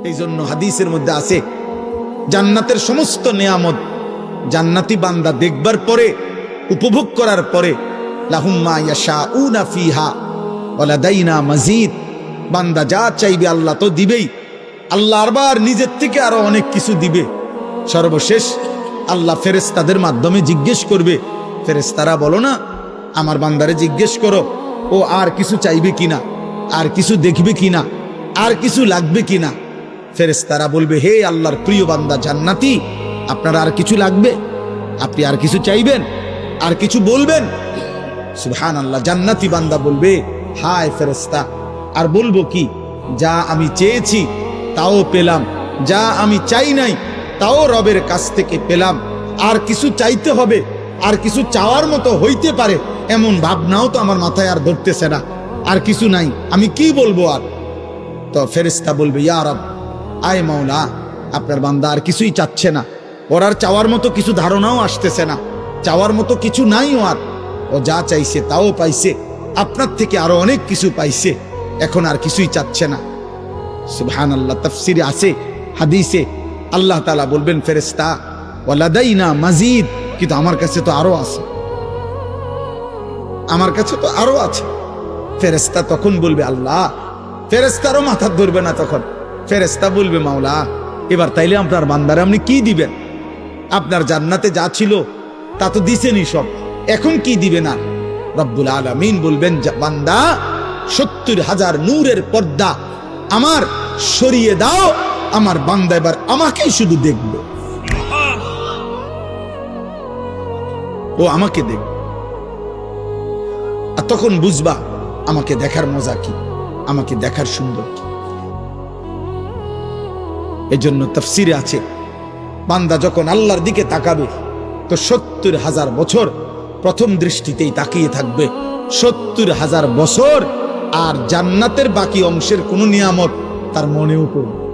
এই জন্য হাদিসের মধ্যে আছে জান্নাতের সমস্ত নেয়ামত জান্নাতি বান্দা দেখবার পরে, উপভোগ করার পরে, লাহুম মা ইয়াশাউনা ফিহা ওয়া লাদাইনা মাজিদ, বান্দা যা চাইবে আল্লাহ তো দিবেই, আল্লাহ আবার নিজের থেকে আরো অনেক কিছু দিবে। সর্বশেষ আল্লাহ ফেরেশতাদের মাধ্যমে জিজ্ঞেস করবে, ফেরেশতারা বলো না আমার বান্দারে জিজ্ঞেস করো ও আর কিছু চাইবে কিনা, আর কিছু দেখবে কিনা, আর কিছু লাগবে কিনা। ফেরেশতারা বলবে, হে আল্লাহর প্রিয় বান্দা জান্নাতি, আপনার আর কিছু লাগবে? আপনি আর কিছু চাইবেন, আর কিছু বলবেন? সুবহানাল্লাহ। জান্নাতি বান্দা বলবে, হায় ফেরেশতা, আর বলবো কি, যা আমি চেয়েছি তাও পেলাম, যা আমি চাই নাই তাও রবের কাছ থেকে পেলাম, আর কিছু চাইতে হবে, আর কিছু চাওয়ার মতো হইতে পারে এমন ভাবনাও তো আমার মাথায় আর ধরতেছে না, আর কিছু নাই, আমি কি বলবো আর? তো ফেরেশতা বলবে, ইয়া রব, আয় মাওলা, আপনার বান্দা আর কিছুই চাচ্ছে না, ওর আর চাওয়ার মতো কিছু ধারণাও আসতেছে না, চাওয়ার মতো কিছু নাই আর, ও যা চাইছে তাও পাইছে, আপনার থেকে আরো অনেক কিছু পাইছে, এখন আর কিছুই চাচ্ছে না। সুবহানাল্লাহ। তাফসিরে আছে, হাদিসে আল্লাহ তাআলা বলবেন, ফেরেশতা ওয়ালাদাইনা মাজিদ, কিন্তু আমার কাছে তো আরো আছে, আমার কাছে তো আরো আছে। ফেরেশতা তখন বলবে, আল্লাহ, ফেরেশতারও মাথা ধরবে না তখন। ফেরেশতা বলবে, মাওলা, এবার তাইলে আপনার বান্দারে আপনি কি দিবেন? আপনার জান্নাতে যা ছিল তা তো দিছেনই সব, এখন কি দিবেন আর? রব্বুল আলামিন বলবেন, বান্দা ৭০,০০০ নূরের পর্দা আমার সরিয়ে দাও, আমার বান্দা এবার আমাকেই শুধু দেখবে, ও আমাকে দেখবে। আর তখন বুঝবা আমাকে দেখার মজা কি, আমাকে দেখার সুন্দর কি। এজন্য তাফসিরে আছে, বান্দা যখন আল্লাহর দিকে তাকাবে তো ৭০,০০০ বছর প্রথম দৃষ্টিতেই তাকিয়ে থাকবে, ৭০,০০০ বছর, আর জান্নাতের বাকি অংশের কোনো নিয়ামত তার মনেও পড়বে।